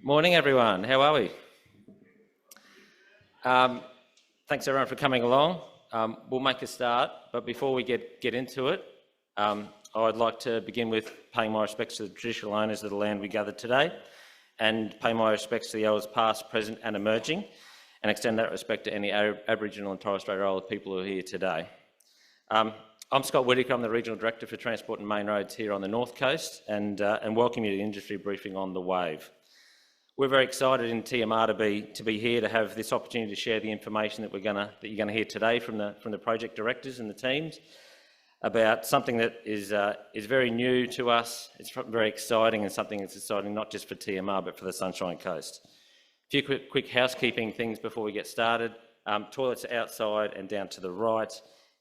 Morning, everyone. How are we? Thanks, everyone, for coming along. We'll make a start, but before we get into it, I'd like to begin with paying my respects to the traditional owners of the land we gathered today, and pay my respects to the elders past, present and emerging, and extend that respect to any Aboriginal and Torres Strait Islander people who are here today. I'm Scott Whittaker. I'm the Regional Director for Transport and Main Roads here on the North Coast, and welcome you to the industry briefing on the Wave. We're very excited in TMR to be here to have this opportunity to share the information that you're going to hear today from the project directors and the teams about something that is very new to us. It's very exciting, and something that's exciting not just for TMR but for the Sunshine Coast. A few quick housekeeping things before we get started. Toilets are outside and down to the right.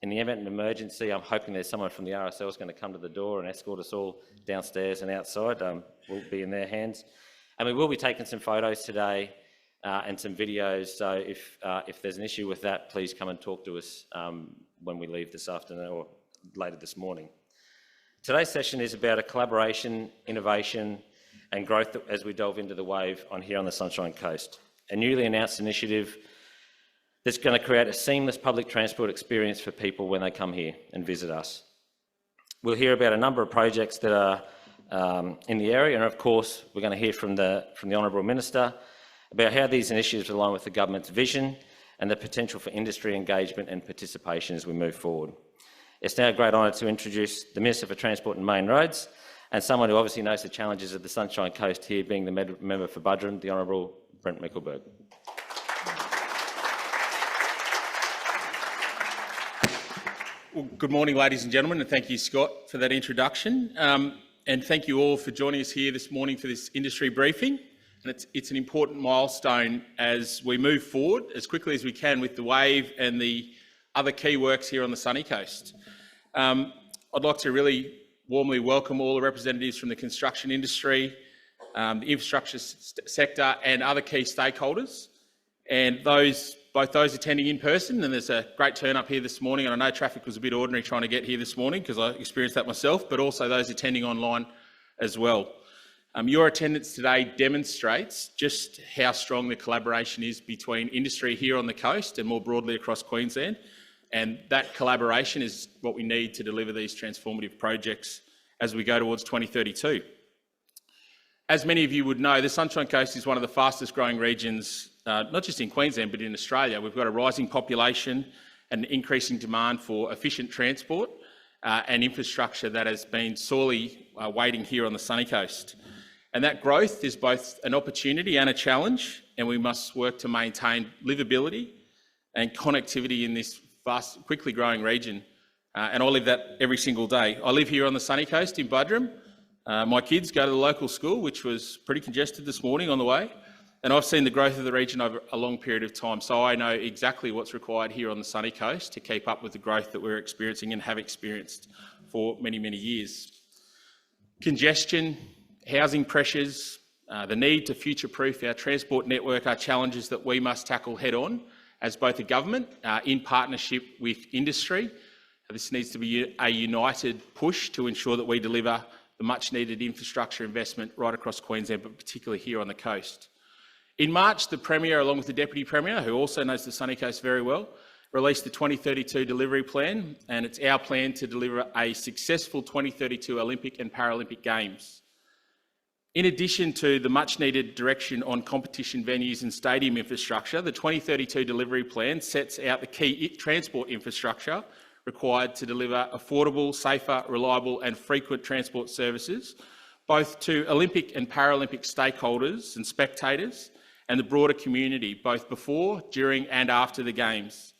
In the event of an emergency, I'm hoping there's someone from the RSL is going to come to the door and escort us all downstairs and outside. We'll be in their hands. And we will be taking some photos today and some videos, so if there's an issue with that, please come and talk to us when we leave this afternoon or later this morning. Today's session is about a collaboration, innovation and growth as we delve into the Wave here on the Sunshine Coast. A newly announced initiative that's going to create a seamless public transport experience for people when they come here and visit us. We'll hear about a number of projects that are in the area, and of course we're going to hear from the Honourable Minister about how these initiatives align with the government's vision and the potential for industry engagement and participation as we move forward. It's now a great honour to introduce the Minister for Transport and Main Roads, and someone who obviously knows the challenges of the Sunshine Coast here, being the member for Budrum, the Honourable Brent Mickelberg. Well, good morning, ladies and gentlemen, and thank you, Scott, for that introduction. And thank you all for joining us here this morning for this industry briefing. And it's an important milestone as we move forward as quickly as we can with the Wave and the other key works here on the sunny coast. I'd like to really warmly welcome all the representatives from the construction industry, the infrastructure sector and other key stakeholders, and both those attending in person, and there's a great turn up here this morning, and I know traffic was a bit ordinary trying to get here this morning because I experienced that myself, but also those attending online as well. Your attendance today demonstrates just how strong the collaboration is between industry here on the coast and more broadly across Queensland, and that collaboration is what we need to deliver these transformative projects as we go towards 2032. As many of you would know, the Sunshine Coast is one of the fastest growing regions, not just in Queensland but in Australia. We've got a rising population and increasing demand for efficient transport and infrastructure that has been sorely waiting here on the sunny coast. And that growth is both an opportunity and a challenge, and we must work to maintain livability and connectivity in this fast, quickly growing region. And I live that every single day. I live here on the sunny coast in Budrum. My kids go to the local school, which was pretty congested this morning on the way, and I've seen the growth of the region over a long period of time, so I know exactly what's required here on the sunny coast to keep up with the growth that we're experiencing and have experienced for many, many years. Congestion, housing pressures, the need to future-proof our transport network are challenges that we must tackle head-on as both a government in partnership with industry. This needs to be a united push to ensure that we deliver the much-needed infrastructure investment right across Queensland, but particularly here on the coast. In March, the Premier, along with the Deputy Premier, who also knows the sunny coast very well, released the 2032 delivery plan, and it's our plan to deliver a successful 2032 Olympic and Paralympic Games. In addition to the much-needed direction on competition venues and stadium infrastructure, the 2032 delivery plan sets out the key transport infrastructure required to deliver affordable, safer, reliable and frequent transport services, both to Olympic and Paralympic stakeholders and spectators and the broader community, both before, during and after the Games.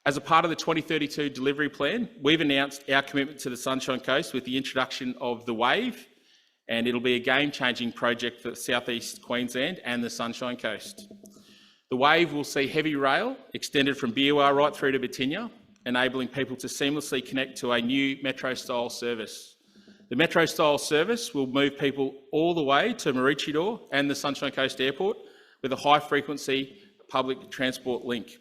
As a part of the 2032 delivery plan, we've announced our commitment to the Sunshine Coast with the introduction of the Wave, and it'll be a game-changing project for South East Queensland and the Sunshine Coast. The Wave will see heavy rail extended from Beerwah right through to Birtinya, enabling people to seamlessly connect to a new metro-style service. The metro-style service will move people all the way to Maroochydore and the Sunshine Coast Airport with a high-frequency public transport link.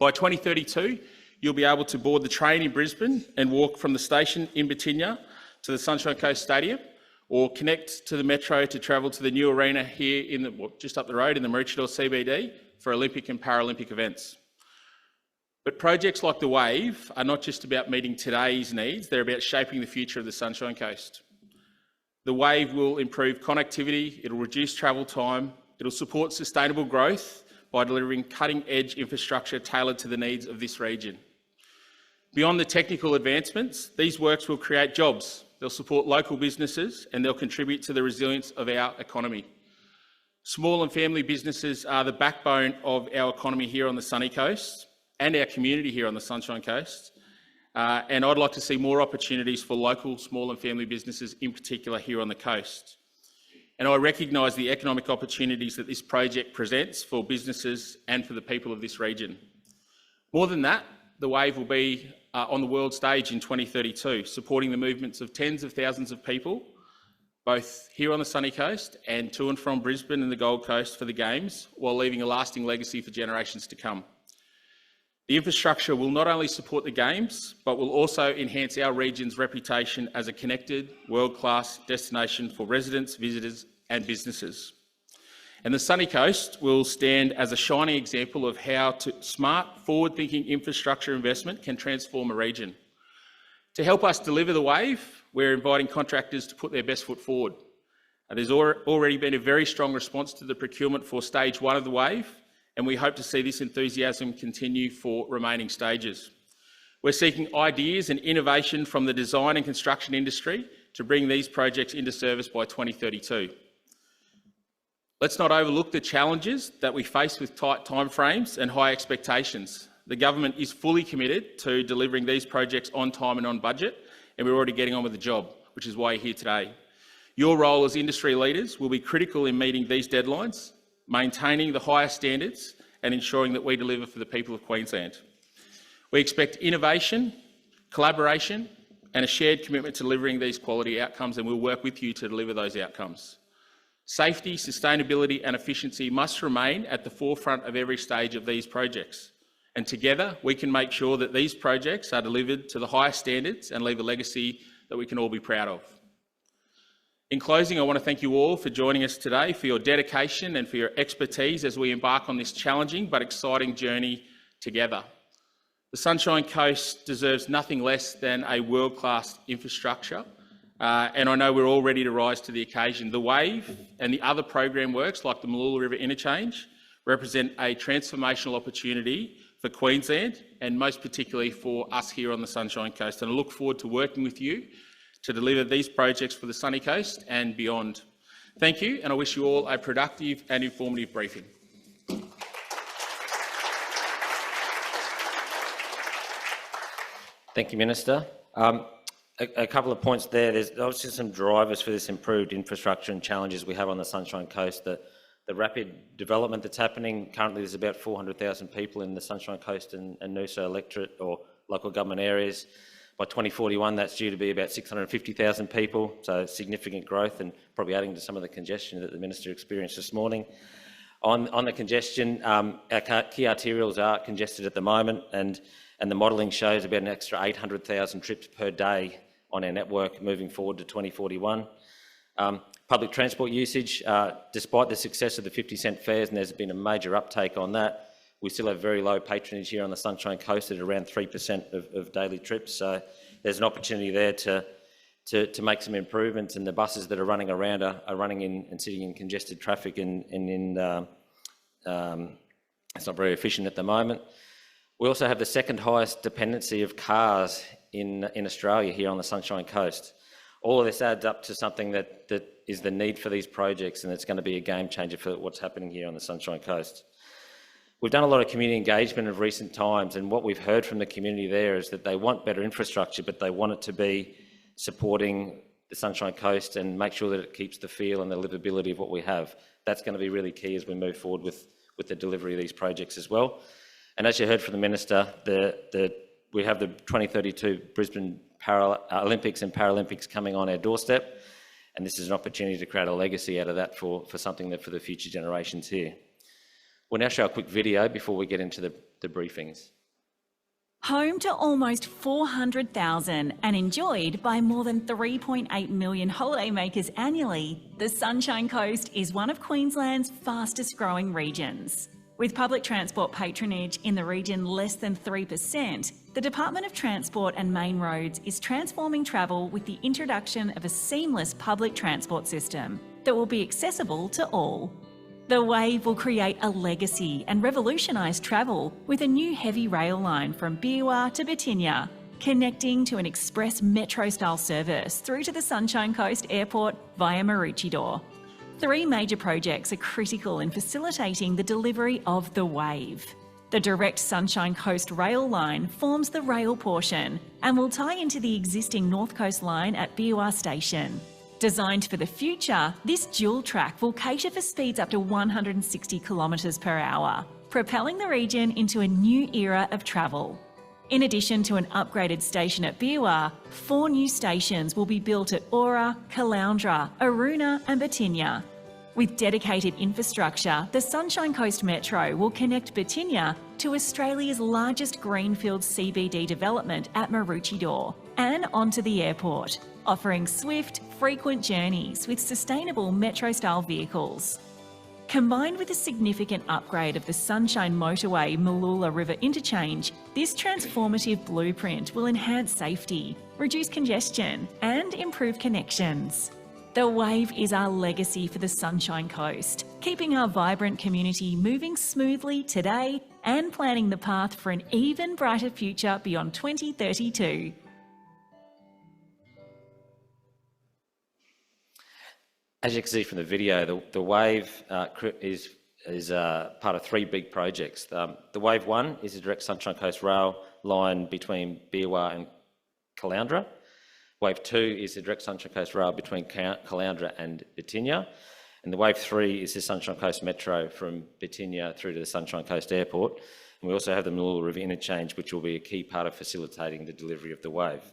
By 2032, you'll be able to board the train in Brisbane and walk from the station in Birtinya to the Sunshine Coast Stadium, or connect to the metro to travel to the new arena here just up the road in the Maroochydore CBD for Olympic and Paralympic events. But projects like the Wave are not just about meeting today's needs, they're about shaping the future of the Sunshine Coast. The Wave will improve connectivity, it'll reduce travel time, it'll support sustainable growth by delivering cutting-edge infrastructure tailored to the needs of this region. Beyond the technical advancements, these works will create jobs, they'll support local businesses and they'll contribute to the resilience of our economy. Small and family businesses are the backbone of our economy here on the sunny coast and our community here on the Sunshine Coast. And I'd like to see more opportunities for local small and family businesses, in particular here on the coast. And I recognise the economic opportunities that this project presents for businesses and for the people of this region. More than that, the Wave will be on the world stage in 2032, supporting the movements of tens of thousands of people, both here on the sunny coast and to and from Brisbane and the Gold Coast for the Games, while leaving a lasting legacy for generations to come. The infrastructure will not only support the Games, but will also enhance our region's reputation as a connected, world-class destination for residents, visitors and businesses. And the sunny coast will stand as a shining example of how smart, forward-thinking infrastructure investment can transform a region. To help us deliver the Wave, we're inviting contractors to put their best foot forward. There's already been a very strong response to the procurement for stage 1 of the Wave, and we hope to see this enthusiasm continue for remaining stages. We're seeking ideas and innovation from the design and construction industry to bring these projects into service by 2032. Let's not overlook the challenges that we face with tight timeframes and high expectations. The government is fully committed to delivering these projects on time and on budget, and we're already getting on with the job, which is why you're here today. Your role as industry leaders will be critical in meeting these deadlines, maintaining the highest standards and ensuring that we deliver for the people of Queensland. We expect innovation, collaboration and a shared commitment to delivering these quality outcomes, and we'll work with you to deliver those outcomes. Safety, sustainability and efficiency must remain at the forefront of every stage of these projects. And together we can make sure that these projects are delivered to the highest standards and leave a legacy that we can all be proud of. In closing, I want to thank you all for joining us today, for your dedication and for your expertise as we embark on this challenging but exciting journey together. The Sunshine Coast deserves nothing less than a world-class infrastructure, and I know we're all ready to rise to the occasion. The Wave and the other program works like the Mooloolah River interchange represent a transformational opportunity for Queensland and most particularly for us here on the Sunshine Coast. And I look forward to working with you to deliver these projects for the sunny coast and beyond. Thank you, and I wish you all a productive and informative briefing. Thank you, Minister. A couple of points there. There's obviously some drivers for this improved infrastructure and challenges we have on the Sunshine Coast. The rapid development that's happening. Currently there's about 400,000 people in the Sunshine Coast and Noosa electorate or local government areas. By 2041 that's due to be about 650,000 people, so significant growth and probably adding to some of the congestion that the Minister experienced this morning. On the congestion, our key arterials are congested at the moment and the modelling shows about an extra 800,000 trips per day on our network moving forward to 2041. Public transport usage, despite the success of the 50-cent fares, and there's been a major uptake on that, we still have very low patronage here on the Sunshine Coast at around 3% of daily trips. So there's an opportunity there to make some improvements, and the buses that are running around are running in and sitting in congested traffic and it's not very efficient at the moment. We also have the second highest dependency of cars in Australia here on the Sunshine Coast. All of this adds up to something that is the need for these projects, and it's going to be a game changer for what's happening here on the Sunshine Coast. We've done a lot of community engagement of recent times, and what we've heard from the community there is that they want better infrastructure, but they want it to be supporting the Sunshine Coast and make sure that it keeps the feel and the livability of what we have. That's going to be really key as we move forward with the delivery of these projects as well. And as you heard from the Minister, we have the 2032 Brisbane Olympics and Paralympics coming on our doorstep, and this is an opportunity to create a legacy out of that for something that for the future generations here. We'll now show a quick video before we get into the briefings. Home to almost 400,000 and enjoyed by more than 3.8 million holidaymakers annually, the Sunshine Coast is one of Queensland's fastest growing regions. With public transport patronage in the region less than 3%, the Department of Transport and Main Roads is transforming travel with the introduction of a seamless public transport system that will be accessible to all. The Wave will create a legacy and revolutionise travel with a new heavy rail line from Beerwah to Birtinya, connecting to an express metro-style service through to the Sunshine Coast Airport via Maroochydore. 3 major projects are critical in facilitating the delivery of the Wave. The direct Sunshine Coast rail line forms the rail portion and will tie into the existing North Coast line at Beerwah Station. Designed for the future, this dual track will cater for speeds up to 160 kilometres per hour, propelling the region into a new era of travel. In addition to an upgraded station at Beerwah, 4 new stations will be built at Aura, Caloundra, Aruna and Birtinya. With dedicated infrastructure, the Sunshine Coast Metro will connect Birtinya to Australia's largest greenfield CBD development at Maroochydore and onto the airport, offering swift, frequent journeys with sustainable metro-style vehicles. Combined with a significant upgrade of the Sunshine Motorway Mooloolah River interchange, this transformative blueprint will enhance safety, reduce congestion and improve connections. The Wave is our legacy for the Sunshine Coast, keeping our vibrant community moving smoothly today and planning the path for an even brighter future beyond 2032. As you can see from the video, the Wave is part of 3 big projects. The Wave 1 is a direct Sunshine Coast rail line between Beerwah and Caloundra. Wave 2 is the direct Sunshine Coast rail between Caloundra and Birtinya. And the Wave 3 is the Sunshine Coast Metro from Birtinya through to the Sunshine Coast Airport. And we also have the Mooloolah River interchange, which will be a key part of facilitating the delivery of the Wave.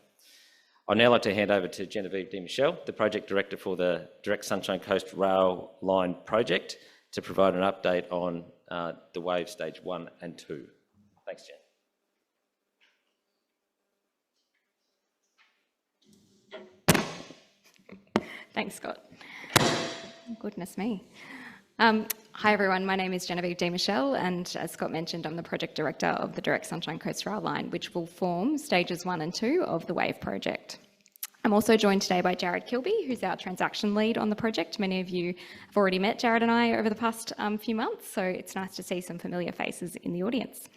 I'd now like to hand over to Genevieve Michel, the Project Director for the Direct Sunshine Coast Rail Line Project, to provide an update on the Wave Stage 1 and 2. Thanks, Jen. Thanks, Scott. Goodness me. Hi everyone, my name is Genevieve Michel, and as Scott mentioned, I'm the Project Director of the Direct Sunshine Coast Rail Line, which will form Stages 1 and 2 of the Wave project. I'm also joined today by Jared Kilby, who's our transaction lead on the project. Many of you have already met Jared and I over the past few months, so it's nice to see some familiar faces in the audience.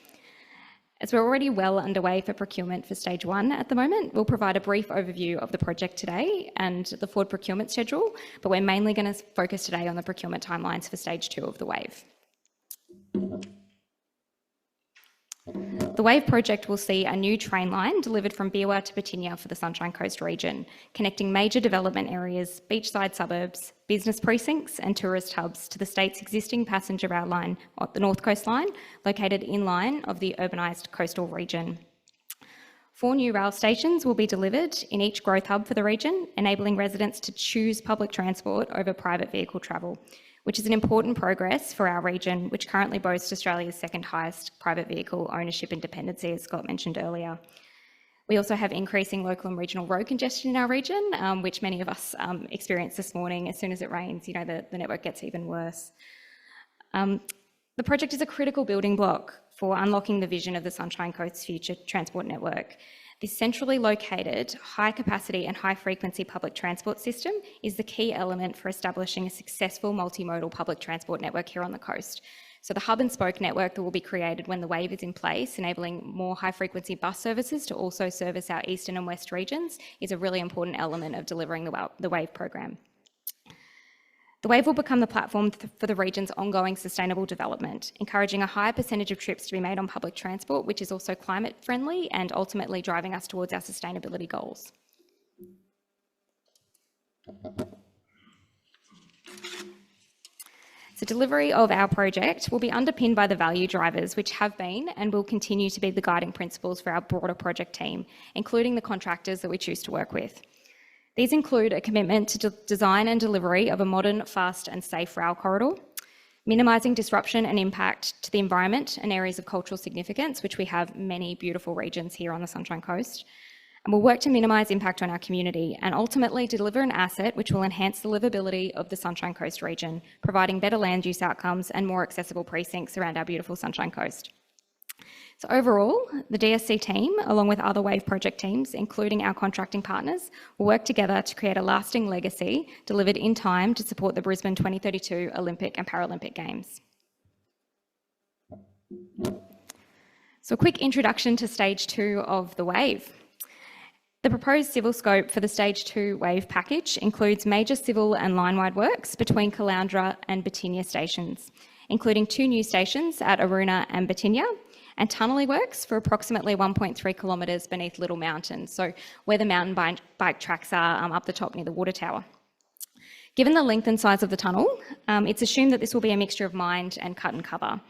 As we're already well underway for procurement for Stage 1 at the moment, we'll provide a brief overview of the project today and the forward procurement schedule, but we're mainly going to focus today on the procurement timelines for Stage 2 of the Wave. The Wave project will see a new train line delivered from Beerwah to Birtinya for the Sunshine Coast region, connecting major development areas, beachside suburbs, business precincts and tourist hubs to the state's existing passenger rail line, the North Coast Line, located inline of the urbanised coastal region. 4 new rail stations will be delivered in each growth hub for the region, enabling residents to choose public transport over private vehicle travel, which is an important progress for our region, which currently boasts Australia's 2nd highest private vehicle ownership and dependency, as Scott mentioned earlier. We also have increasing local and regional road congestion in our region, which many of us experienced this morning. As soon as it rains, you know, the network gets even worse. The project is a critical building block for unlocking the vision of the Sunshine Coast's future transport network. This centrally located, high-capacity and high-frequency public transport system is the key element for establishing a successful multimodal public transport network here on the coast. So the hub and spoke network that will be created when the Wave is in place, enabling more high-frequency bus services to also service our eastern and west regions, is a really important element of delivering the Wave program. The Wave will become the platform for the region's ongoing sustainable development, encouraging a higher percentage of trips to be made on public transport, which is also climate friendly and ultimately driving us towards our sustainability goals. So delivery of our project will be underpinned by the value drivers, which have been and will continue to be the guiding principles for our broader project team, including the contractors that we choose to work with. These include a commitment to design and delivery of a modern, fast and safe rail corridor, minimising disruption and impact to the environment and areas of cultural significance, which we have many beautiful regions here on the Sunshine Coast. And we'll work to minimise impact on our community and ultimately deliver an asset which will enhance the livability of the Sunshine Coast region, providing better land use outcomes and more accessible precincts around our beautiful Sunshine Coast. So overall, the DSC team, along with other WAVE project teams, including our contracting partners, will work together to create a lasting legacy delivered in time to support the Brisbane 2032 Olympic and Paralympic Games. So a quick introduction to Stage 2 of the WAVE. The proposed civil scope for the Stage 2 WAVE package includes major civil and line-wide works between Caloundra and Birtinya stations, including 2 new stations at Aroona and Birtinya, and tunnelling works for approximately 1.3 kilometres beneath Little Mountain, so where the mountain bike tracks are up the top near the water tower. Given the length and size of the tunnel, it's assumed that this will be a mixture of mined and cut and cover.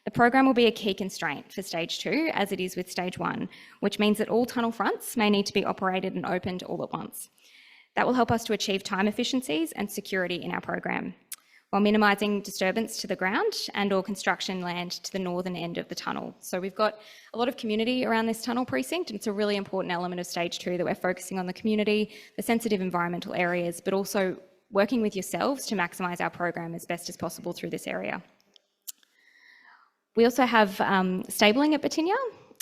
The program will be a key constraint for Stage 2, as it is with Stage 1, which means that all tunnel fronts may need to be operated and opened all at once. That will help us to achieve time efficiencies and security in our program, while minimising disturbance to the ground and or construction land to the northern end of the tunnel. So we've got a lot of community around this tunnel precinct, and it's a really important element of Stage 2 that we're focusing on the community, the sensitive environmental areas, but also working with yourselves to maximise our program as best as possible through this area. We also have stabling at Birtinya,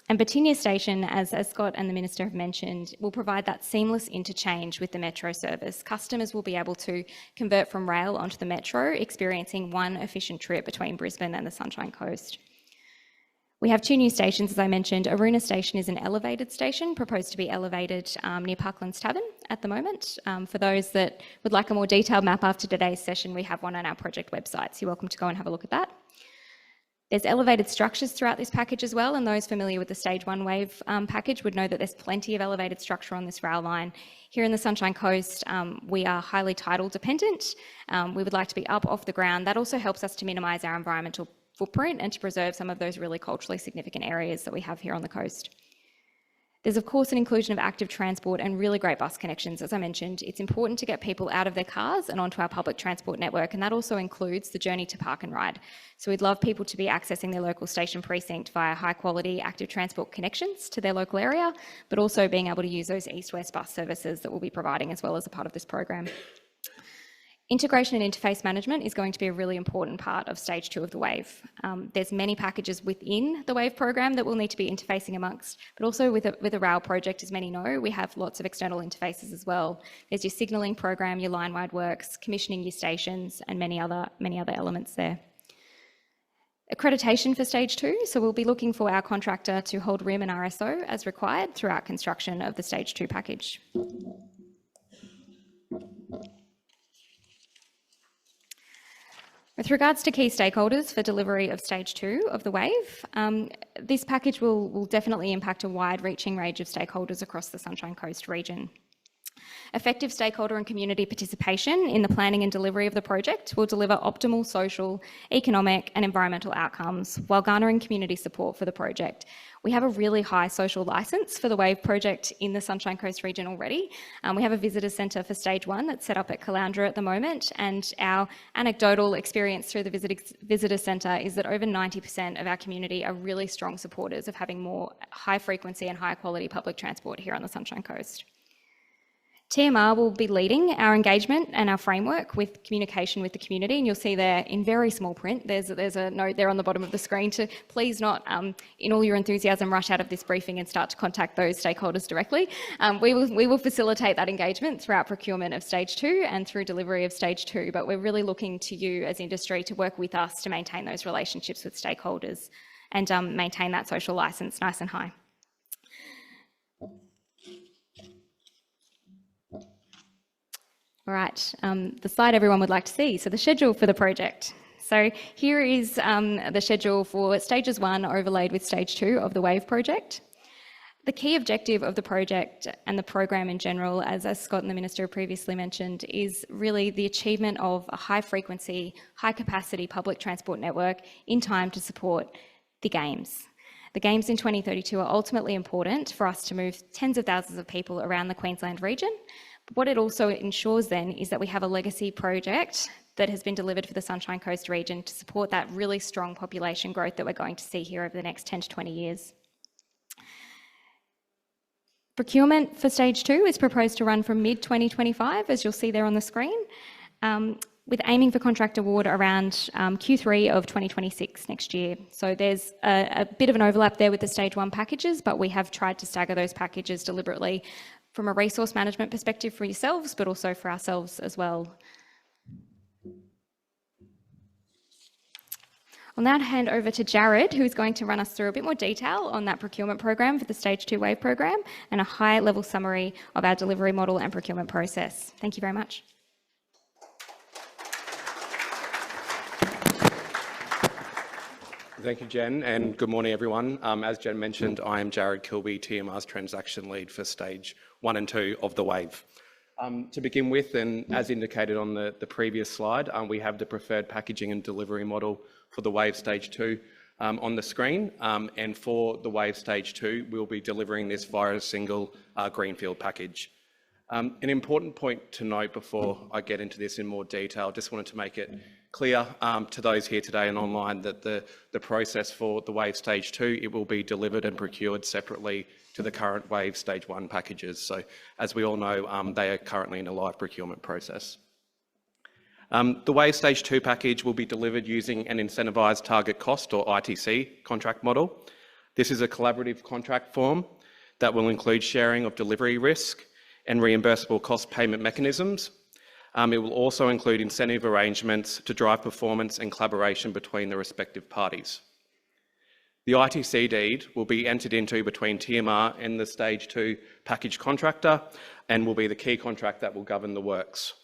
and Birtinya Station, as Scott and the Minister have mentioned, will provide that seamless interchange with the metro service. Customers will be able to convert from rail onto the metro, experiencing one efficient trip between Brisbane and the Sunshine Coast. We have 2 new stations, as I mentioned. Aroona Station is an elevated station, proposed to be elevated near Parklands Tavern at the moment. For those that would like a more detailed map after today's session, we have one on our project website, so you're welcome to go and have a look at that. There's elevated structures throughout this package as well, and those familiar with the Stage 1 WAVE package would know that there's plenty of elevated structure on this rail line. Here in the Sunshine Coast, we are highly tidal dependent. We would like to be up off the ground. That also helps us to minimise our environmental footprint and to preserve some of those really culturally significant areas that we have here on the coast. There's of course an inclusion of active transport and really great bus connections. As I mentioned, it's important to get people out of their cars and onto our public transport network, and that also includes the journey to park and ride. So we'd love people to be accessing their local station precinct via high quality active transport connections to their local area, but also being able to use those east-west bus services that we'll be providing as well as a part of this program. Integration and interface management is going to be a really important part of Stage 2 of the WAVE. There's many packages within the WAVE program that we'll need to be interfacing amongst, but also with a rail project, as many know, we have lots of external interfaces as well. There's your signalling program, your line-wide works, commissioning your stations, and many other elements there. Accreditation for Stage 2, so we'll be looking for our contractor to hold RIM and RSO as required throughout construction of the Stage 2 package. With regards to key stakeholders for delivery of Stage 2 of the WAVE, this package will definitely impact a wide-reaching range of stakeholders across the Sunshine Coast region. Effective stakeholder and community participation in the planning and delivery of the project will deliver optimal social, economic and environmental outcomes while garnering community support for the project. We have a really high social licence for the WAVE project in the Sunshine Coast region already. We have a visitor centre for Stage 1 that's set up at Caloundra at the moment, and our anecdotal experience through the visitor centre is that over 90% of our community are really strong supporters of having more high frequency and high quality public transport here on the Sunshine Coast. TMR will be leading our engagement and our framework with communication with the community, and you'll see there in very small print, there's a note there on the bottom of the screen to please not, in all your enthusiasm, rush out of this briefing and start to contact those stakeholders directly. We will facilitate that engagement throughout procurement of Stage 2 and through delivery of Stage 2, but we're really looking to you as industry to work with us to maintain those relationships with stakeholders and maintain that social licence nice and high. All right, the slide everyone would like to see. So the schedule for the project. So here is the schedule for Stages 1 overlaid with Stage 2 of the WAVE project. The key objective of the project and the program in general, as Scott and the Minister previously mentioned, is really the achievement of a high frequency, high capacity public transport network in time to support the Games. The Games in 2032 are ultimately important for us to move tens of thousands of people around the Queensland region. But what it also ensures then is that we have a legacy project that has been delivered for the Sunshine Coast region to support that really strong population growth that we're going to see here over the next 10 to 20 years. Procurement for stage 2 is proposed to run from mid-2025, as you'll see there on the screen, with aiming for contract award around Q3 of 2026 next year. So there's a bit of an overlap there with the stage 1 packages, but we have tried to stagger those packages deliberately from a resource management perspective for yourselves, but also for ourselves as well. I'll now hand over to Jared, who is going to run us through a bit more detail on that procurement program for the Stage 2 WAVE program and a high-level summary of our delivery model and procurement process. Thank you very much. Thank you, Jen, and good morning, everyone. As Jen mentioned, I am Jared Kilby, TMR's transaction lead for Stage 1 and 2 of the WAVE. To begin with, and as indicated on the previous slide, we have the preferred packaging and delivery model for the WAVE Stage 2 on the screen. And for the WAVE Stage 2, we'll be delivering this via a single greenfield package. An important point to note before I get into this in more detail, just wanted to make it clear to those here today and online that the process for the WAVE Stage 2, it will be delivered and procured separately to the current WAVE Stage 1 packages. So as we all know, they are currently in a live procurement process. The WAVE Stage 2 package will be delivered using an incentivised target cost or ITC contract model. This is a collaborative contract form that will include sharing of delivery risk and reimbursable cost payment mechanisms. It will also include incentive arrangements to drive performance and collaboration between the respective parties. The ITC deed will be entered into between TMR and the Stage 2 package contractor and will be the key contract that will govern the works.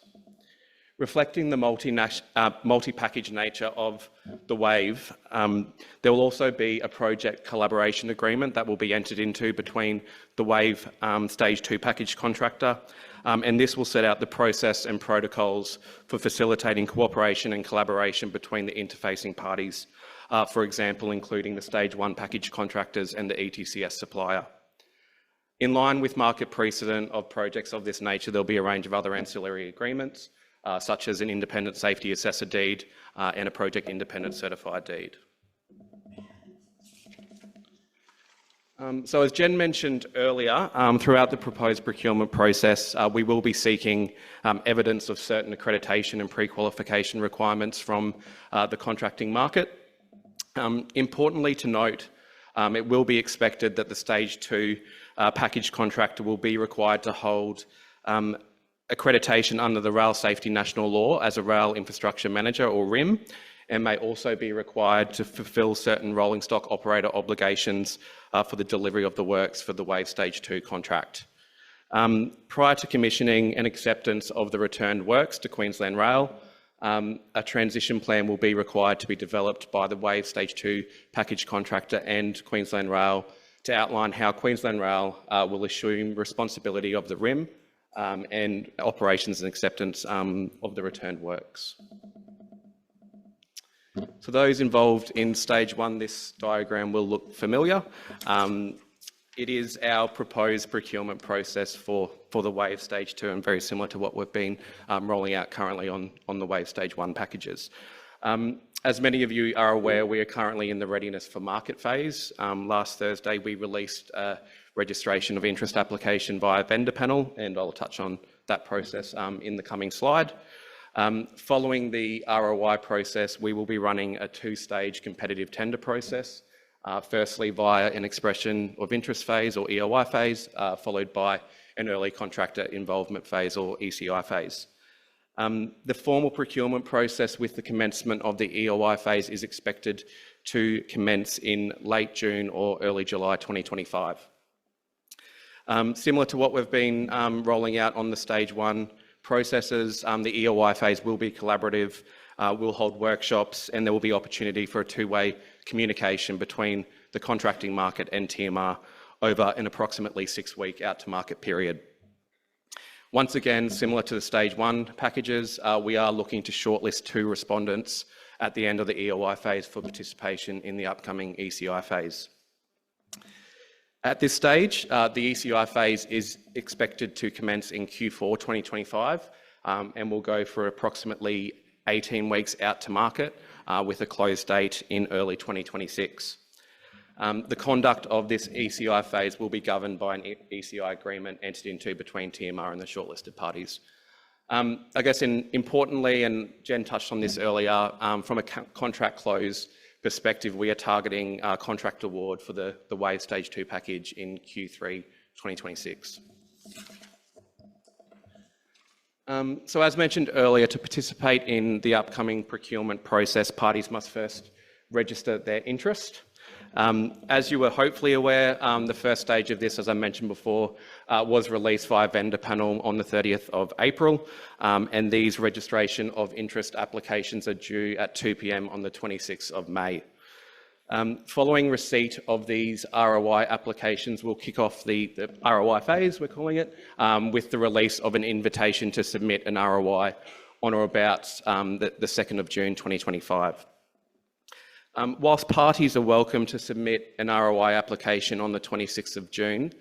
Reflecting the multi-package nature of the WAVE, there will also be a project collaboration agreement that will be entered into between the WAVE Stage 2 package contractor, and this will set out the process and protocols for facilitating cooperation and collaboration between the interfacing parties, for example, including the Stage 1 package contractors and the ETCS supplier. In line with market precedent of projects of this nature, there'll be a range of other ancillary agreements, such as an independent safety assessor deed and a project independent certified deed. So as Jen mentioned earlier, throughout the proposed procurement process, we will be seeking evidence of certain accreditation and pre-qualification requirements from the contracting market. Importantly to note, it will be expected that the Stage 2 package contractor will be required to hold accreditation under the Rail Safety National Law as a Rail Infrastructure Manager or RIM, and may also be required to fulfil certain rolling stock operator obligations for the delivery of the works for the WAVE Stage 2 contract. Prior to commissioning and acceptance of the returned works to Queensland Rail, a transition plan will be required to be developed by the WAVE Stage 2 package contractor and Queensland Rail to outline how Queensland Rail will assume responsibility of the RIM and operations and acceptance of the returned works. So those involved in Stage 1, this diagram will look familiar. It is our proposed procurement process for the WAVE Stage 2 and very similar to what we've been rolling out currently on the WAVE Stage 1 packages. As many of you are aware, we are currently in the readiness for market phase. Last Thursday, we released a registration of interest application via vendor panel, and I'll touch on that process in the coming slide. Following the ROI process, we will be running a two-stage competitive tender process, firstly via an expression of interest phase or EOI phase, followed by an early contractor involvement phase or ECI phase. The formal procurement process with the commencement of the EOI phase is expected to commence in late June or early July 2025. Similar to what we've been rolling out on the Stage 1 processes, the EOI phase will be collaborative, we'll hold workshops, and there will be opportunity for a two-way communication between the contracting market and TMR over an approximately 6-week out-to-market period. Once again, similar to the Stage 1 packages, we are looking to shortlist 2 respondents at the end of the EOI phase for participation in the upcoming ECI phase. At this stage, the ECI phase is expected to commence in Q4 2025 and will go for approximately 18 weeks out to market with a close date in early 2026. The conduct of this ECI phase will be governed by an ECI agreement entered into between TMR and the shortlisted parties. I guess importantly, and Jen touched on this earlier, from a contract close perspective, we are targeting contract award for the WAVE Stage 2 package in Q3 2026. So as mentioned earlier, to participate in the upcoming procurement process, parties must first register their interest. As you were hopefully aware, the first stage of this, as I mentioned before, was released via vendor panel on the 30th of April, and these registration of interest applications are due at 2 p.m. on the 26th of May. Following receipt of these ROI applications, we'll kick off the ROI phase, we're calling it, with the release of an invitation to submit an ROI on or about the 2nd of June 2025. Whilst parties are welcome to submit an ROI application on the 26th of June,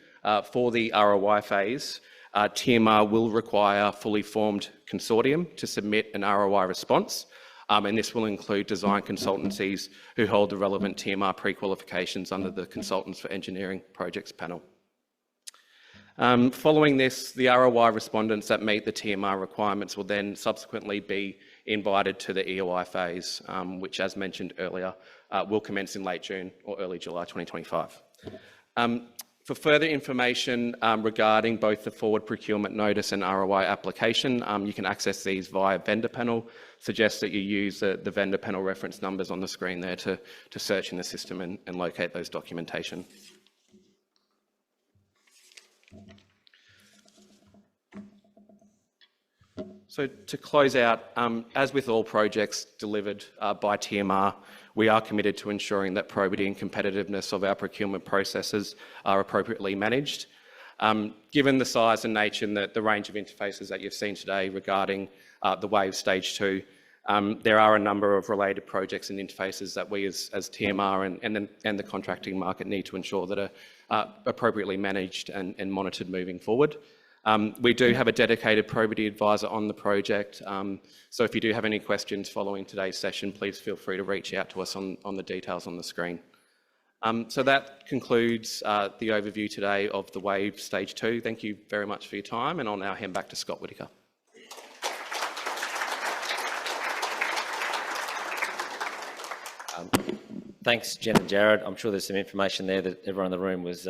for the ROI phase, TMR will require a fully formed consortium to submit an ROI response, and this will include design consultancies who hold the relevant TMR pre-qualifications under the Consultants for Engineering Projects panel. Following this, the ROI respondents that meet the TMR requirements will then subsequently be invited to the EOI phase, which, as mentioned earlier, will commence in late June or early July 2025. For further information regarding both the forward procurement notice and ROI application, you can access these via vendor panel. Suggest that you use the vendor panel reference numbers on the screen there to search in the system and locate those documentation. So to close out, as with all projects delivered by TMR, we are committed to ensuring that probity and competitiveness of our procurement processes are appropriately managed. Given the size and nature and the range of interfaces that you've seen today regarding the WAVE Stage 2, there are a number of related projects and interfaces that we as TMR and the contracting market need to ensure that are appropriately managed and monitored moving forward. We do have a dedicated probity advisor on the project, so if you do have any questions following today's session, please feel free to reach out to us on the details on the screen. So that concludes the overview today of the WAVE Stage 2. Thank you very much for your time, and I'll now hand back to Scott Whittaker. Thanks, Jen and Jared. I'm sure there's some information there that everyone in the room is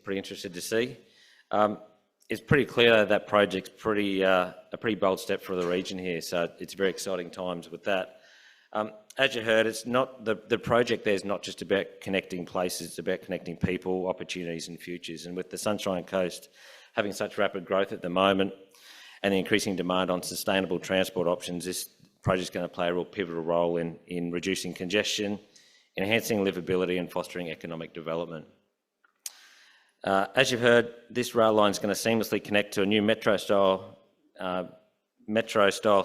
pretty interested to see. It's pretty clear that project's a pretty bold step for the region here, so it's very exciting times with that. As you heard, it's not the project there is not just about connecting places, it's about connecting people, opportunities and futures. And with the Sunshine Coast having such rapid growth at the moment and the increasing demand on sustainable transport options, this project is going to play a real pivotal role in reducing congestion, enhancing livability and fostering economic development. As you've heard, this rail line is going to seamlessly connect to a new metro-style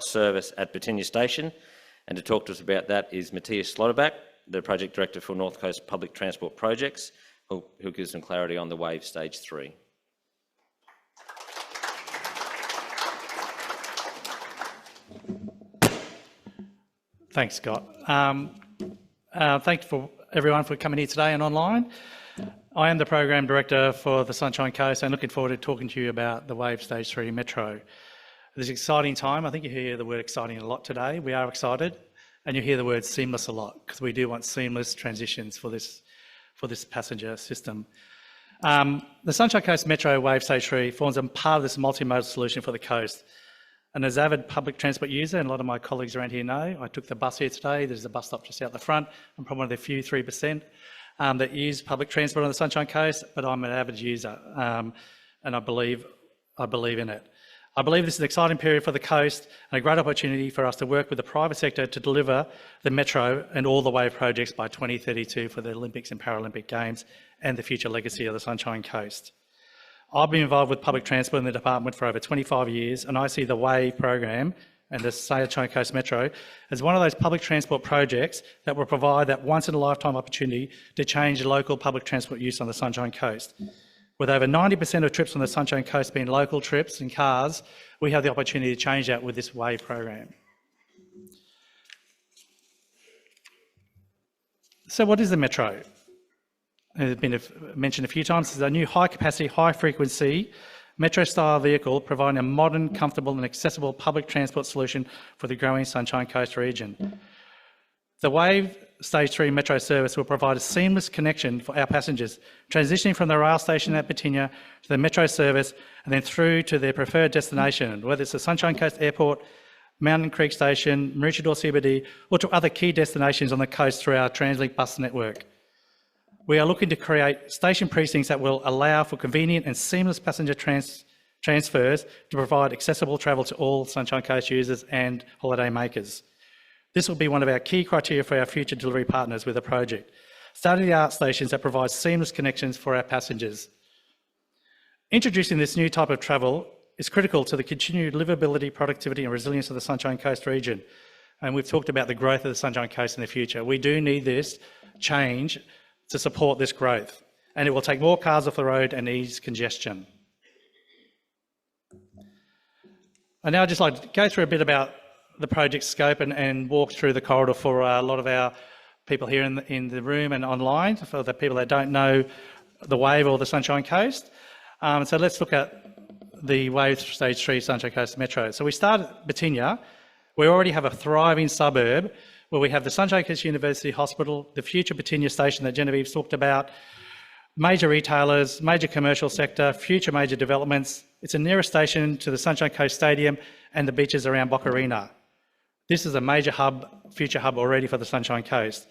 service at Birtinya Station. And to talk to us about that is Matthias Slotterback, the Project Director for North Coast Public Transport Projects, who'll give some clarity on the WAVE Stage 3. Thanks, Scott. Thanks for everyone for coming here today and online. I am the Program Director for the Sunshine Coast and looking forward to talking to you about the WAVE Stage 3 Metro. It's an exciting time. I think you hear the word exciting a lot today. We are excited, and you hear the word seamless a lot because we do want seamless transitions for this passenger system. The Sunshine Coast Metro WAVE Stage 3 forms a part of this multimodal solution for the coast. And as an avid public transport user, and a lot of my colleagues around here know, I took the bus here today. There's a bus stop just out the front. I'm probably one of the few 3% that use public transport on the Sunshine Coast, but I'm an avid user, and I believe in it. I believe this is an exciting period for the coast and a great opportunity for us to work with the private sector to deliver the Metro and all the WAVE projects by 2032 for the Olympics and Paralympic Games and the future legacy of the Sunshine Coast. I've been involved with public transport in the department for over 25 years, and I see the WAVE program and the Sunshine Coast Metro as one of those public transport projects that will provide that once-in-a-lifetime opportunity to change local public transport use on the Sunshine Coast. With over 90% of trips on the Sunshine Coast being local trips in cars, we have the opportunity to change that with this WAVE program. So what is the Metro? It's been mentioned a few times. It's a new high-capacity, high-frequency Metro-style vehicle providing a modern, comfortable and accessible public transport solution for the growing Sunshine Coast region. The Wave Stage 3 Metro service will provide a seamless connection for our passengers, transitioning from the rail station at Birtinya to the Metro service and then through to their preferred destination, whether it's the Sunshine Coast Airport, Mountain Creek Station, Maroochydore CBD, or to other key destinations on the coast through our TransLink bus network. We are looking to create station precincts that will allow for convenient and seamless passenger transfers to provide accessible travel to all Sunshine Coast users and holiday makers. This will be one of our key criteria for our future delivery partners with the project. State-of-the-art stations that provide seamless connections for our passengers. Introducing this new type of travel is critical to the continued livability, productivity and resilience of the Sunshine Coast region. And we've talked about the growth of the Sunshine Coast in the future. We do need this change to support this growth, and it will take more cars off the road and ease congestion. And now I'd just like to go through a bit about the project scope and walk through the corridor for a lot of our people here in the room and online, for the people that don't know the Wave or the Sunshine Coast. So let's look at the Wave Stage 3 Sunshine Coast Metro. So we start at Birtinya. We already have a thriving suburb where we have the Sunshine Coast University Hospital, the future Birtinya station that Genevieve's talked about, major retailers, major commercial sector, future major developments. It's a nearest station to the Sunshine Coast Stadium and the beaches around Bocarina. This is a major hub, future hub already for the Sunshine Coast.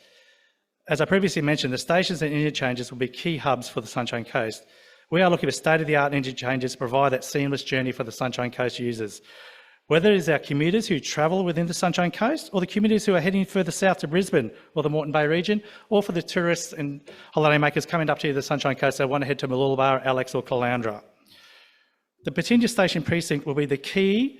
As I previously mentioned, the stations and interchanges will be key hubs for the Sunshine Coast. We are looking for state-of-the-art interchanges to provide that seamless journey for the Sunshine Coast users. Whether it is our commuters who travel within the Sunshine Coast or the commuters who are heading further south to Brisbane or the Moreton Bay region, or for the tourists and holiday makers coming up to the Sunshine Coast that want to head to Mooloolah, Alex or Caloundra. The Birtinya Station Precinct will be the key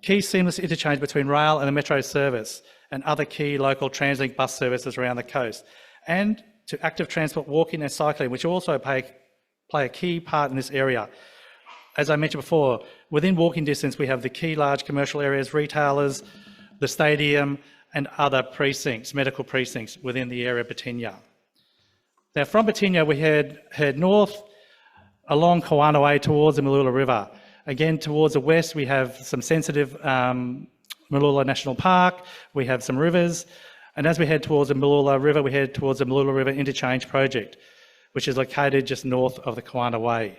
seamless interchange between rail and the Metro service and other key local TransLink bus services around the coast, and to active transport, walking and cycling, which also play a key part in this area. As I mentioned before, within walking distance, we have the key large commercial areas, retailers, the stadium, and other precincts, medical precincts within the area of Birtinya. Now, from Birtinya, we head north along Kawana Way towards the Mooloolah River. Again, towards the west, we have some sensitive Mooloolah National Park, we have some rivers, and as we head towards the Mooloolah River, we head towards the Mooloolah River Interchange Project, which is located just north of the Kawana Way.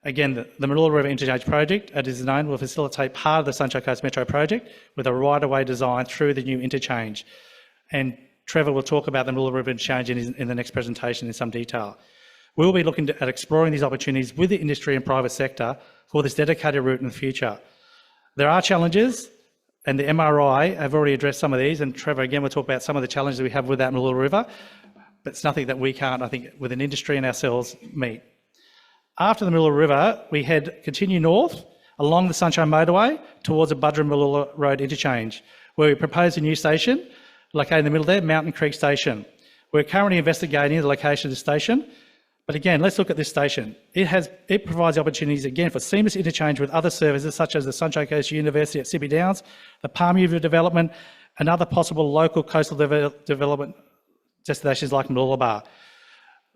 Again, the Mooloolah River Interchange Project, as is known, will facilitate part of the Sunshine Coast Metro project with a right-of-way design through the new interchange. And Trevor will talk about the Mooloolah River Interchange in the next presentation in some detail. We'll be looking at exploring these opportunities with the industry and private sector for this dedicated route in the future. There are challenges, and the MRI have already addressed some of these, and Trevor again will talk about some of the challenges we have with that Mooloolah River, but it's nothing that we can't, I think, with an industry and ourselves, meet. After the Mooloolah River, we continue north along the Sunshine Motorway towards the Budrum-Mooloolah Road interchange, where we propose a new station located in the middle there, Mountain Creek Station. We're currently investigating the location of the station, but again, let's look at this station. It provides opportunities again for seamless interchange with other services such as the Sunshine Coast University at Sydney Downs, the Palm River development, and other possible local coastal development destinations like Mooloolah.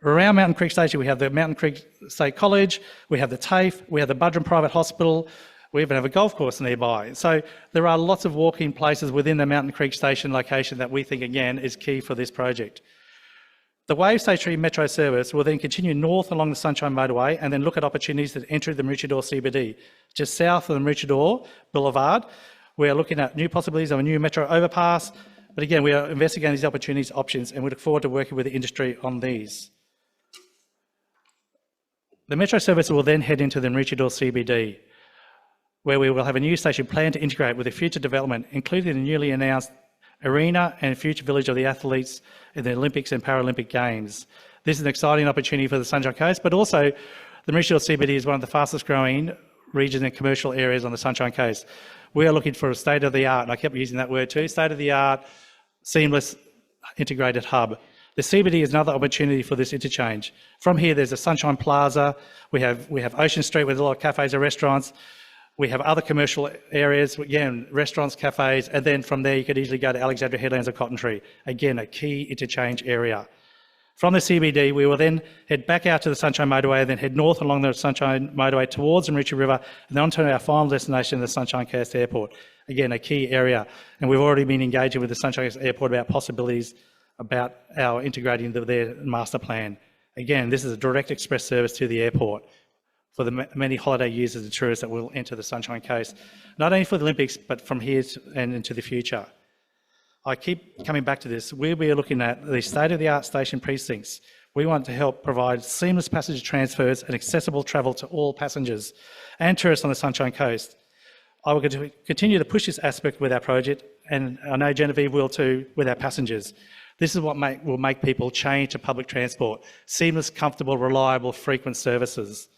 Around Mountain Creek Station, we have the Mountain Creek State College, we have the TAFE, we have the Budrum Private Hospital, we even have a golf course nearby. So there are lots of walking places within the Mountain Creek Station location that we think, again, is key for this project. The Wave Stage 3 Metro service will then continue north along the Sunshine Motorway and then look at opportunities that enter the Maroochydore CBD. Just south of the Maroochydore Boulevard, we are looking at new possibilities of a new Metro overpass, but again, we are investigating these opportunities, options, and we look forward to working with the industry on these. The Metro service will then head into the Maroochydore CBD, where we will have a new station planned to integrate with the future development, including the newly announced arena and future village of the athletes in the Olympics and Paralympic Games. This is an exciting opportunity for the Sunshine Coast, but also the Ministerial CBD is one of the fastest growing regions and commercial areas on the Sunshine Coast. We are looking for a state-of-the-art, and I kept using that word too, state-of-the-art, seamless, integrated hub. The CBD is another opportunity for this interchange. From here, there's a Sunshine Plaza. We have Ocean Street with a lot of cafes and restaurants. We have other commercial areas, again, restaurants, cafes, and then from there you could easily go to Alexandria Headlands or Cotton Tree. Again, a key interchange area. From the CBD, we will then head back out to the Sunshine Motorway and then head north along the Sunshine Motorway towards the Maroochydore River and then on to our final destination, the Sunshine Coast Airport. Again, a key area. And we've already been engaging with the Sunshine Coast Airport about possibilities about our integrating their master plan. Again, this is a direct express service to the airport for the many holiday users and tourists that will enter the Sunshine Coast, not only for the Olympics, but from here and into the future. I keep coming back to this. We'll be looking at the state-of-the-art station precincts. We want to help provide seamless passenger transfers and accessible travel to all passengers and tourists on the Sunshine Coast. I will continue to push this aspect with our project, and I know Genevieve will too, with our passengers. This is what will make people change to public transport. Seamless, comfortable, reliable, frequent services.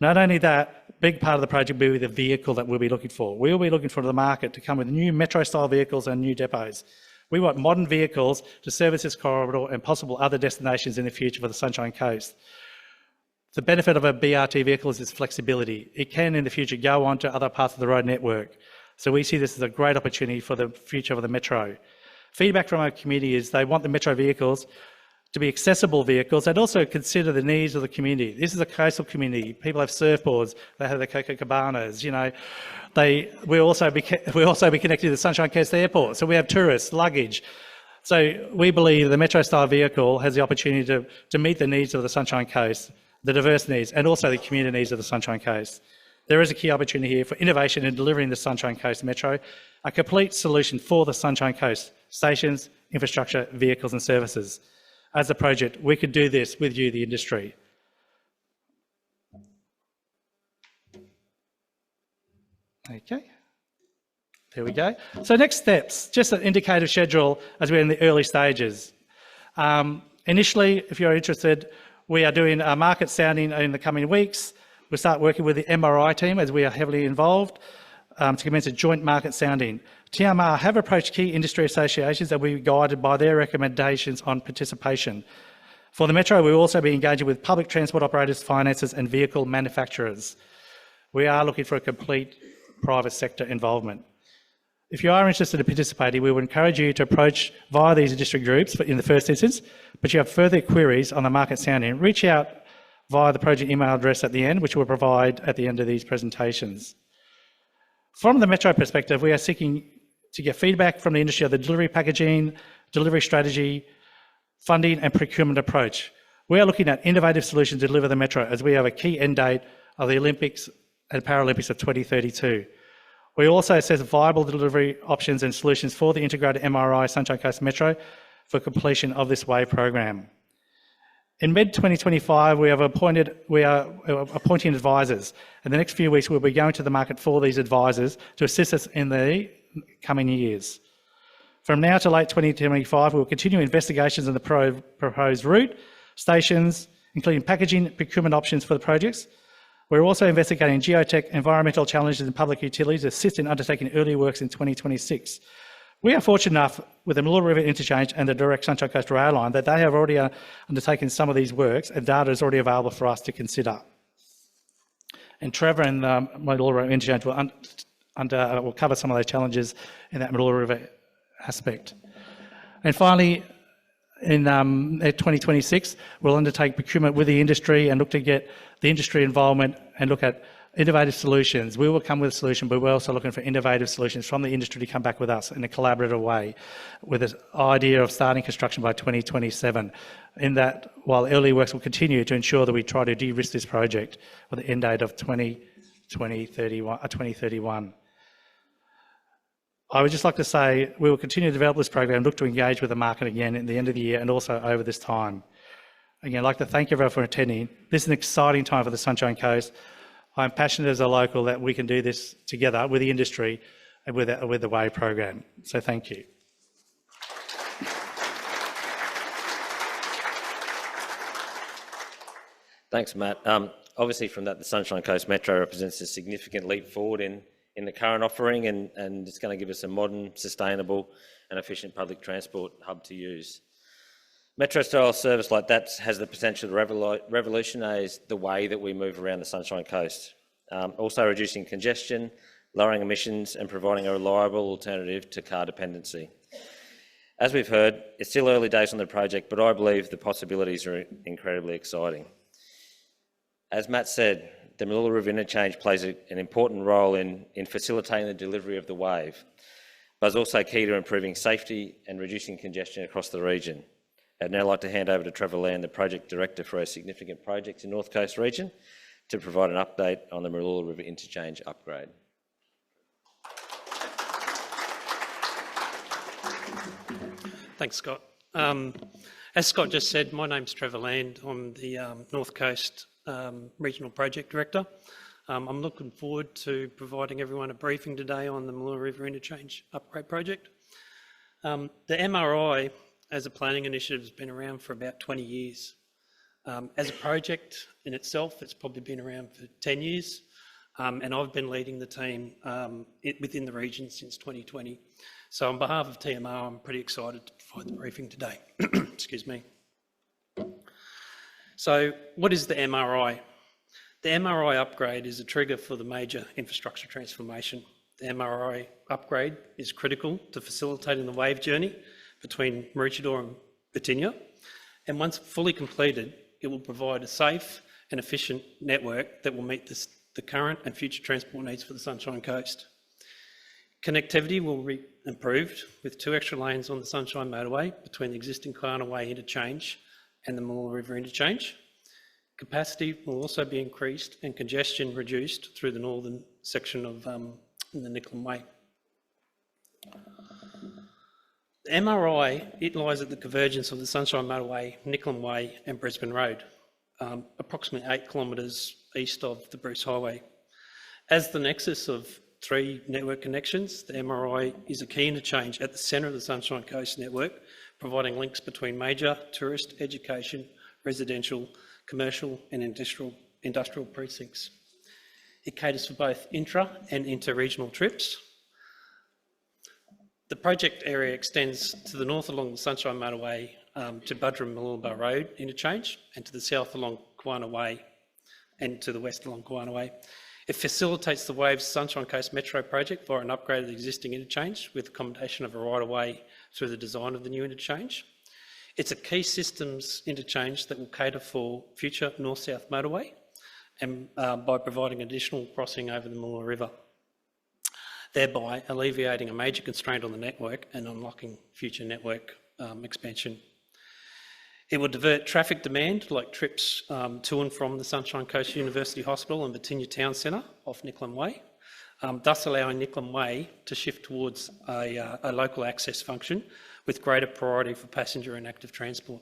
Not only that, a big part of the project will be the vehicle that we'll be looking for. We'll be looking for the market to come with new metro-style vehicles and new depots. We want modern vehicles to service this corridor and possible other destinations in the future for the Sunshine Coast. The benefit of a BRT vehicle is its flexibility. It can, in the future, go on to other parts of the road network. So we see this as a great opportunity for the future of the metro. Feedback from our community is they want the metro vehicles to be accessible vehicles and also consider the needs of the community. This is a coastal community. People have surfboards, they have their Coca-Cabanas, you know. We'll also be connected to the Sunshine Coast Airport, so we have tourists, luggage. So we believe the metro-style vehicle has the opportunity to meet the needs of the Sunshine Coast, the diverse needs, and also the community needs of the Sunshine Coast. There is a key opportunity here for innovation in delivering the Sunshine Coast Metro, a complete solution for the Sunshine Coast, stations, infrastructure, vehicles and services. As a project, we could do this with you, the industry. Okay, there we go. So next steps, just an indicative schedule as we're in the early stages. Initially, if you're interested, we are doing a market sounding in the coming weeks. We'll start working with the MRI team as we are heavily involved to commence a joint market sounding. TMR have approached key industry associations that will be guided by their recommendations on participation. For the Metro, we will also be engaging with public transport operators, financiers and vehicle manufacturers. We are looking for a complete private sector involvement. If you are interested in participating, we would encourage you to approach via these industry groups in the first instance, but you have further queries on the market sounding, reach out via the project email address at the end, which we'll provide at the end of these presentations. From the Metro perspective, we are seeking to get feedback from the industry of the delivery packaging, delivery strategy, funding and procurement approach. We are looking at innovative solutions to deliver the Metro as we have a key end date of the Olympics and Paralympics of 2032. We also assess viable delivery options and solutions for the integrated MRI Sunshine Coast Metro for completion of this WAVE program. In mid-2025, we are appointing advisors. In the next few weeks, we'll be going to the market for these advisors to assist us in the coming years. From now to late 2025, we will continue investigations on the proposed route, stations, including packaging, procurement options for the projects. We're also investigating geotech, environmental challenges and public utilities to assist in undertaking early works in 2026. We are fortunate enough with the Mooloolah River interchange and the direct Sunshine Coast rail line that they have already undertaken some of these works and data is already available for us to consider. And Trevor and the Mooloolah River interchange will cover some of those challenges in that Mooloolah River aspect. And finally, in 2026, we'll undertake procurement with the industry and look to get the industry involvement and look at innovative solutions. We will come with a solution, but we're also looking for innovative solutions from the industry to come back with us in a collaborative way with this idea of starting construction by 2027. In that, while early works will continue to ensure that we try to de-risk this project with the end date of 2031. I would just like to say we will continue to develop this program, look to engage with the market again at the end of the year and also over this time. Again, I'd like to thank everyone for attending. This is an exciting time for the Sunshine Coast. I'm passionate as a local that we can do this together with the industry and with the WAVE program. So thank you. Thanks, Matt. Obviously from that, the Sunshine Coast Metro represents a significant leap forward in the current offering and it's going to give us a modern, sustainable and efficient public transport hub to use. Metro-style service like that has the potential to revolutionise the way that we move around the Sunshine Coast. also reducing congestion, lowering emissions and providing a reliable alternative to car dependency. As we've heard, it's still early days on the project, but I believe the possibilities are incredibly exciting. As Matt said, the Mooloolah River interchange plays an important role in facilitating the delivery of the wave, but is also key to improving safety and reducing congestion across the region. I'd now like to hand over to Trevor Land, the Project Director for our significant projects in North Coast region, to provide an update on the Mooloolah River interchange upgrade. Thanks, Scott. As Scott just said, my name's Trevor Land. I'm the North Coast Regional Project Director. I'm looking forward to providing everyone a briefing today on the Mooloolah River Interchange Upgrade Project. The MRI as a planning initiative has been around for about 20 years. As a project in itself, it's probably been around for 10 years, and I've been leading the team within the region since 2020. So on behalf of TMR, I'm pretty excited to provide the briefing today. Excuse me. So what is the MRI? The MRI upgrade is a trigger for the major infrastructure transformation. The MRI upgrade is critical to facilitating the wave journey between Maroochydore and Birtinya, and once fully completed, it will provide a safe and efficient network that will meet the current and future transport needs for the Sunshine Coast. Connectivity will be improved with 2 extra lanes on the Sunshine Motorway between the existing Kiana Way interchange and the Mooloolah River interchange. Capacity will also be increased and congestion reduced through the northern section of the Nicklin Way. The MRI, it lies at the convergence of the Sunshine Motorway, Nicklin Way and Brisbane Road, approximately 8 kilometres east of the Bruce Highway. As the nexus of 3 network connections, the MRI is a key interchange at the centre of the Sunshine Coast network, providing links between major tourist, education, residential, commercial and industrial precincts. It caters for both intra and inter-regional trips. The project area extends to the north along the Sunshine Motorway to Mooloolah Road interchange, and to the south along Kiana Way and to the west along Kiana Way. It facilitates the Waves Sunshine Coast Metro project via an upgrade of the existing interchange with accommodation of a right-of-way through the design of the new interchange. It's a key systems interchange that will cater for future north-south motorway and by providing additional crossing over the Mooloolah River, thereby alleviating a major constraint on the network and unlocking future network expansion. It will divert traffic demand like trips to and from the Sunshine Coast University Hospital and Birtinya Town Centre off Nicklin Way, thus allowing Nicklin Way to shift towards a local access function with greater priority for passenger and active transport.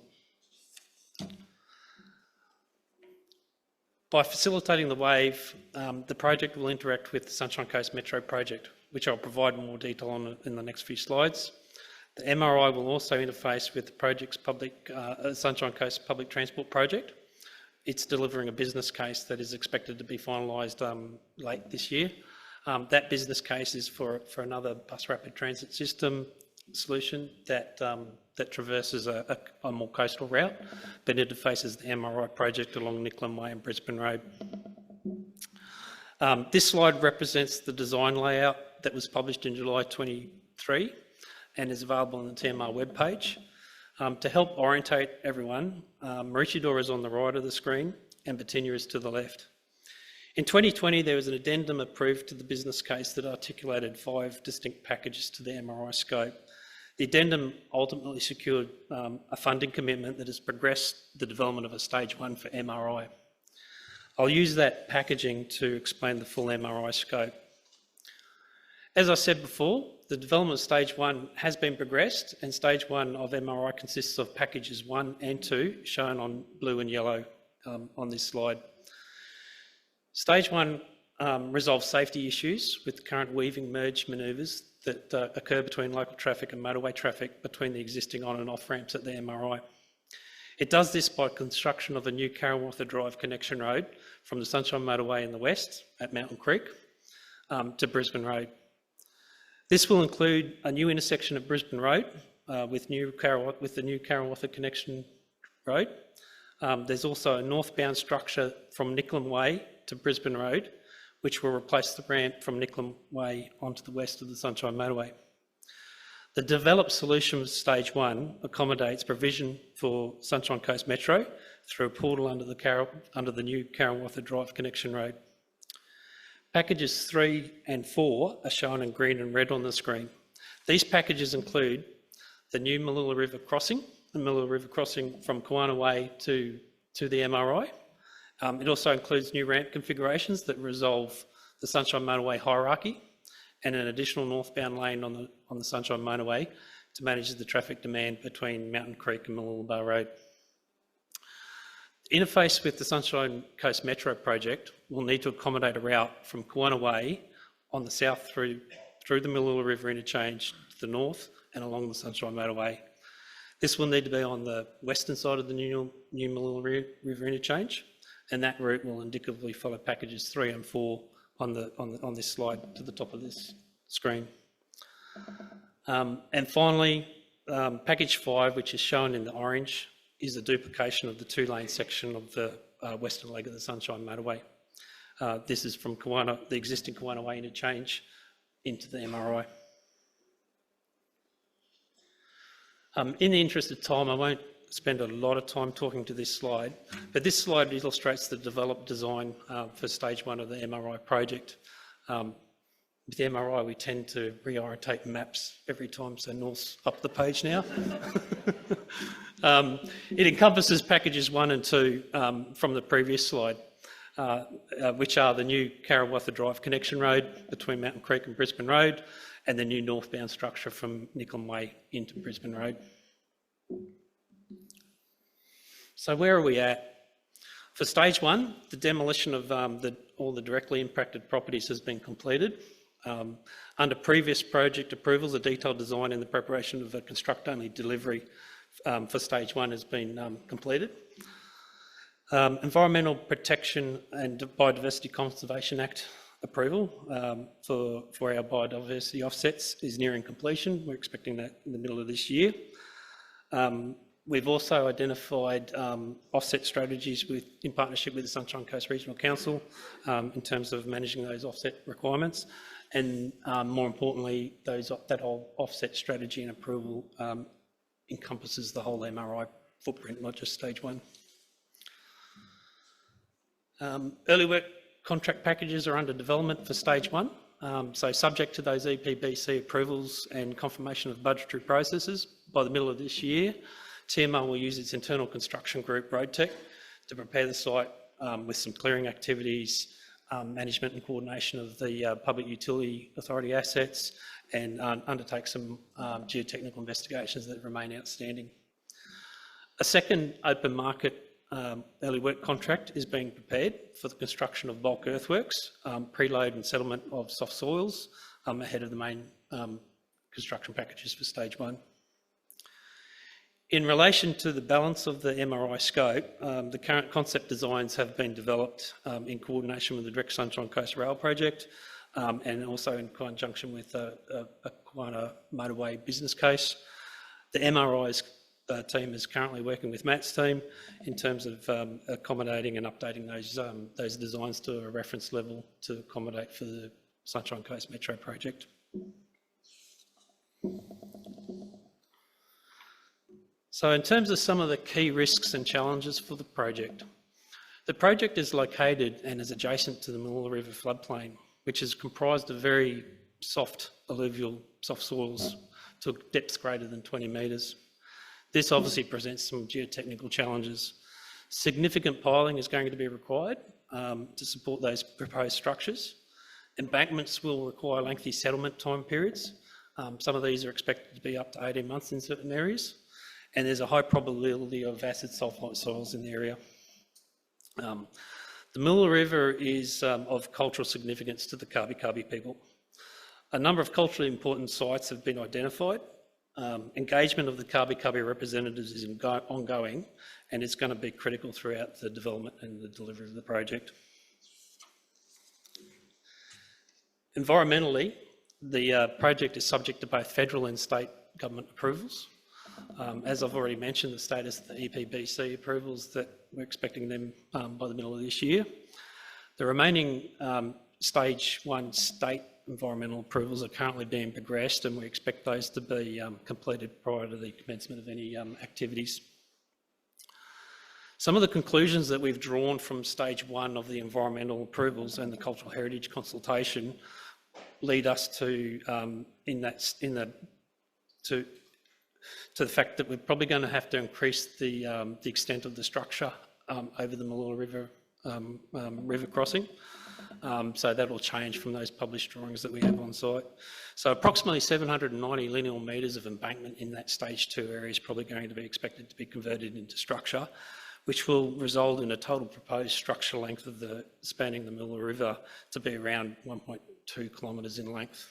By facilitating the wave, the project will interact with the Sunshine Coast Metro project, which I'll provide more detail on in the next few slides. The MRI will also interface with the project's Sunshine Coast Public Transport project. It's delivering a business case that is expected to be finalised late this year. That business case is for another bus rapid transit system solution that traverses a more coastal route, but interfaces the MRI project along Nicklin Way and Brisbane Road. This slide represents the design layout that was published in July 23 and is available on the TMR webpage. To help orientate everyone, Maroochydore is on the right of the screen and Birtinya is to the left. In 2020, there was an addendum approved to the business case that articulated 5 distinct packages to the MRI scope. The addendum ultimately secured a funding commitment that has progressed the development of a stage 1 for MRI. I'll use that packaging to explain the full MRI scope. As I said before, the development of stage 1 has been progressed, and stage 1 of MRI consists of packages 1 and 2, shown on blue and yellow on this slide. Stage 1 resolves safety issues with current weaving merge manoeuvres that occur between local traffic and motorway traffic between the existing on and off ramps at the MRI. It does this by construction of a new Karawatha Drive connection road from the Sunshine Motorway in the west at Mountain Creek to Brisbane Road. This will include a new intersection at Brisbane Road with the new Karawatha connection road. There's also a northbound structure from Nicklin Way to Brisbane Road which will replace the ramp from Nicklin Way onto the west of the Sunshine Motorway. The developed solution of Stage 1 accommodates provision for Sunshine Coast Metro through a portal under the new Karawatha Drive connection road. Packages 3 and 4 are shown in green and red on the screen. These packages include the new Mooloolah River crossing, the Mooloolah River crossing from Kawana Way to the MRI. It also includes new ramp configurations that resolve the Sunshine Motorway hierarchy and an additional northbound lane on the Sunshine Motorway to manage the traffic demand between Mountain Creek and Mooloolah Road. The interface with the Sunshine Coast Metro project will need to accommodate a route from Kawana Way on the south through the Mooloolah River interchange to the north and along the Sunshine Motorway. This will need to be on the western side of the new Mooloolah River interchange, and that route will indicatively follow packages 3 and 4 on this slide to the top of this screen. And finally, package 5, which is shown in the orange, is a duplication of the 2-lane section of the western leg of the Sunshine Motorway. This is from the existing Kawana Way interchange into the MRI. In the interest of time, I won't spend a lot of time talking to this slide, but this slide illustrates the developed design for Stage 1 of the MRI project. With the MRI, we tend to reorientate maps every time, so North's up the page now. It encompasses packages 1 and 2 from the previous slide, which are the new Karawatha Drive connection road between Mountain Creek and Brisbane Road, and the new northbound structure from Nicklin Way into Brisbane Road. So where are we at? For Stage 1, the demolition of all the directly impacted properties has been completed. Under previous project approvals, a detailed design and the preparation of a construct-only delivery for Stage 1 has been completed. Environmental Protection and Biodiversity Conservation Act approval for our biodiversity offsets is nearing completion. We're expecting that in the middle of this year. We've also identified offset strategies in partnership with the Sunshine Coast Regional Council in terms of managing those offset requirements, and more importantly, that whole offset strategy and approval encompasses the whole MRI footprint, not just Stage 1. Early work contract packages are under development for Stage 1. So subject to those EPBC approvals and confirmation of budgetary processes, by the middle of this year, TMR will use its internal construction group, RoadTech, to prepare the site with some clearing activities, management and coordination of the Public Utility Authority assets, and undertake some geotechnical investigations that remain outstanding. A second open market early work contract is being prepared for the construction of bulk earthworks, preload and settlement of soft soils ahead of the main construction packages for Stage 1. In relation to the balance of the MRI scope, the current concept designs have been developed in coordination with the Direct Sunshine Coast Rail project and also in conjunction with a Kawana Motorway business case. The MRI's team is currently working with Matt's team in terms of accommodating and updating those designs to a reference level to accommodate for the Sunshine Coast Metro project. So in terms of some of the key risks and challenges for the project is located and is adjacent to the Mooloolah River floodplain, which is comprised of very soft alluvial soft soils to depths greater than 20 metres. This obviously presents some geotechnical challenges. Significant piling is going to be required to support those proposed structures. Embankments will require lengthy settlement time periods. Some of these are expected to be up to 18 months in certain areas. And there's a high probability of acid sulphite soils in the area. The Mooloolah River is of cultural significance to the Kabi people. A number of culturally important sites have been identified. Engagement of the Kabi representatives is ongoing, and it's going to be critical throughout the development and the delivery of the project. Environmentally, the project is subject to both federal and state government approvals. As I've already mentioned, the status of the EPBC approvals that we're expecting them by the middle of this year. The remaining Stage 1 state environmental approvals are currently being progressed, and we expect those to be completed prior to the commencement of any activities. Some of the conclusions that we've drawn from Stage 1 of the environmental approvals and the cultural heritage consultation lead us to the fact that we're probably going to have to increase the extent of the structure over the Mooloolah River river crossing. So that will change from those published drawings that we have on site. So approximately 790 linear metres of embankment in that Stage 2 area is probably going to be expected to be converted into structure, which will result in a total proposed structure length of spanning the Mooloolah River to be around 1.2 kilometres in length.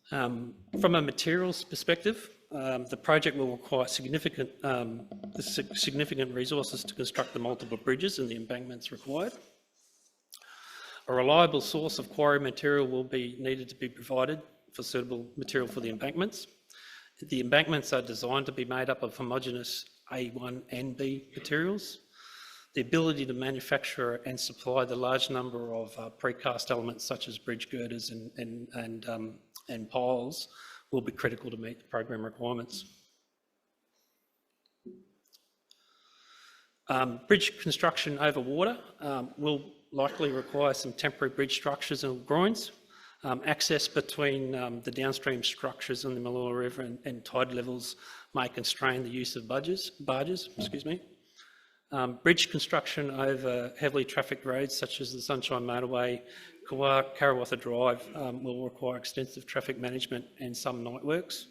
From a materials perspective, the project will require significant resources to construct the multiple bridges and the embankments required. A reliable source of quarry material will be needed to be provided for suitable material for the embankments. The embankments are designed to be made up of homogeneous A1 and B materials. The ability to manufacture and supply the large number of precast elements such as bridge girders and piles will be critical to meet the program requirements. Bridge construction over water will likely require some temporary bridge structures and groins. Access between the downstream structures in the Mooloolah River and tide levels may constrain the use of barges. Bridge construction over heavily trafficked roads such as the Sunshine Motorway, Karawatha Drive will require extensive traffic management and some night works.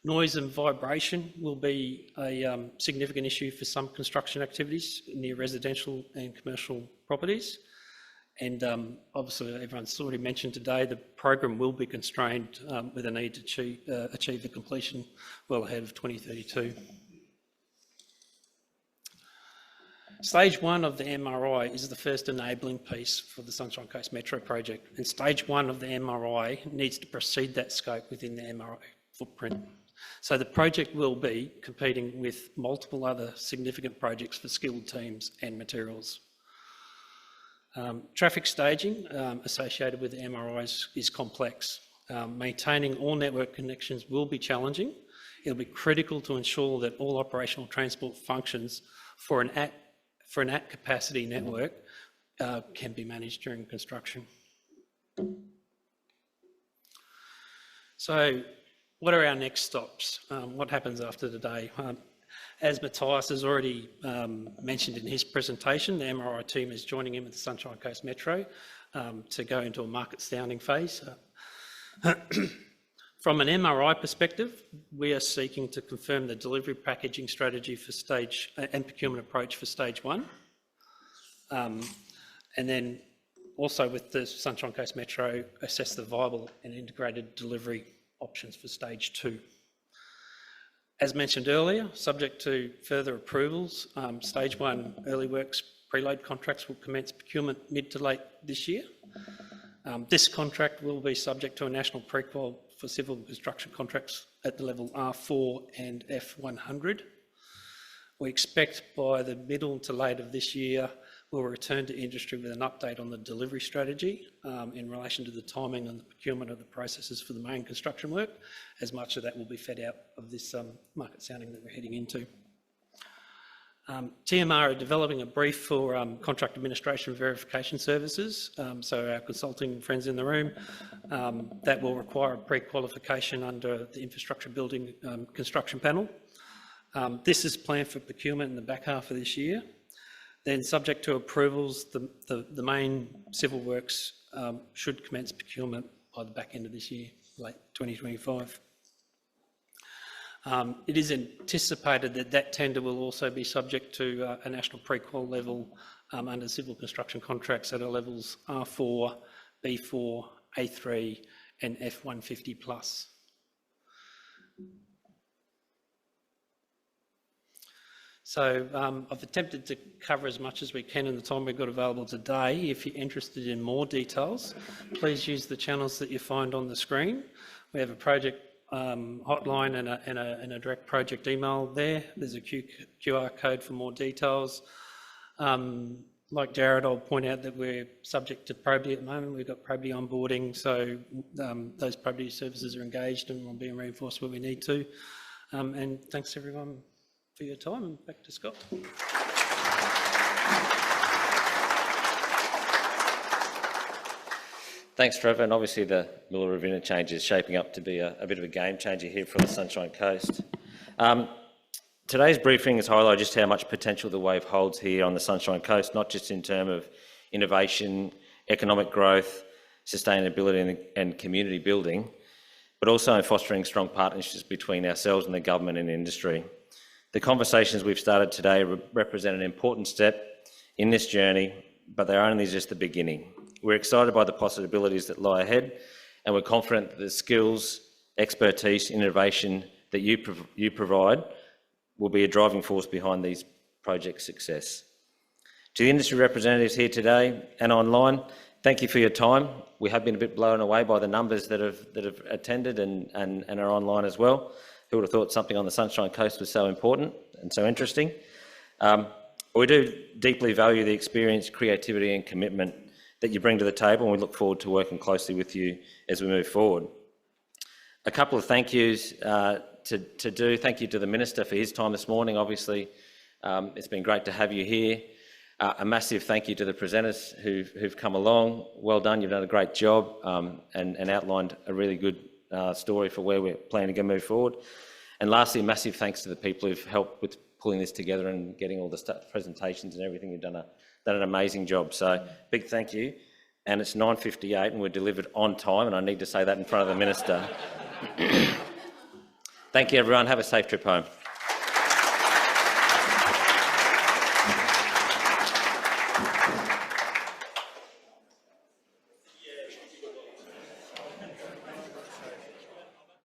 Noise and vibration will be a significant issue for some construction activities near residential and commercial properties. And obviously, everyone's already mentioned today, the program will be constrained with a need to achieve the completion well ahead of 2032. Stage 1 of the MRI is the first enabling piece for the Sunshine Coast Metro project, and Stage 1 of the MRI needs to precede that scope within the MRI footprint. So the project will be competing with multiple other significant projects for skilled teams and materials. Traffic staging associated with the MRIs is complex. Maintaining all network connections will be challenging. It'll be critical to ensure that all operational transport functions for an at capacity network can be managed during construction. So what are our next stops? What happens after today? As Matthias has already mentioned in his presentation, the MRI team is joining in with the Sunshine Coast Metro to go into a market sounding phase. From an MRI perspective, we are seeking to confirm the delivery packaging strategy for stage and procurement approach for Stage 1. And then also with the Sunshine Coast Metro, assess the viable and integrated delivery options for Stage 2. As mentioned earlier, subject to further approvals, Stage 1 early works preload contracts will commence procurement mid to late this year. This contract will be subject to a national prequal for civil construction contracts at the level R4 and F100. We expect by the middle to late of this year, we'll return to industry with an update on the delivery strategy in relation to the timing and the procurement of the processes for the main construction work, as much of that will be fed out of this market sounding that we're heading into. TMR are developing a brief for contract administration verification services, so our consulting friends in the room, that will require a pre-qualification under the infrastructure building construction panel. This is planned for procurement in the back half of this year. Then, subject to approvals, the main civil works should commence procurement by the back end of this year, late 2025. It is anticipated that that tender will also be subject to a national pre-qual level under civil construction contracts at levels R4, B4, A3 and F150 plus. So I've attempted to cover as much as we can in the time we've got available today. If you're interested in more details, please use the channels that you find on the screen. We have a project hotline and a direct project email there. There's a QR code for more details. Like Jared, I'll point out that we're subject to probity at the moment. We've got probity onboarding, so those probity services are engaged and will be reinforced where we need to. And thanks everyone for your time, and back to Scott. Thanks, Trevor. And obviously the Mooloolah River interchange is shaping up to be a bit of a game changer here for the Sunshine Coast. Today's briefing has highlighted just how much potential the wave holds here on the Sunshine Coast, not just in terms of innovation, economic growth, sustainability and community building, but also in fostering strong partnerships between ourselves and the government and industry. The conversations we've started today represent an important step in this journey, but they're only just the beginning. We're excited by the possibilities that lie ahead, and we're confident that the skills, expertise, innovation that you provide will be a driving force behind these projects' success. To the industry representatives here today and online, thank you for your time. We have been a bit blown away by the numbers that have attended and are online as well. Who would have thought something on the Sunshine Coast was so important and so interesting? We do deeply value the experience, creativity and commitment that you bring to the table, and we look forward to working closely with you as we move forward. A couple of thank yous to do. Thank you to the Minister for his time this morning. Obviously, it's been great to have you here. A massive thank you to the presenters who've come along. Well done, you've done a great job and outlined a really good story for where we're planning to move forward. And lastly, a massive thanks to the people who've helped with pulling this together and getting all the presentations and everything. You've done an amazing job. So big thank you. And it's 9:58 and we're delivered on time, and I need to say that in front of the Minister. Thank you everyone, have a safe trip home.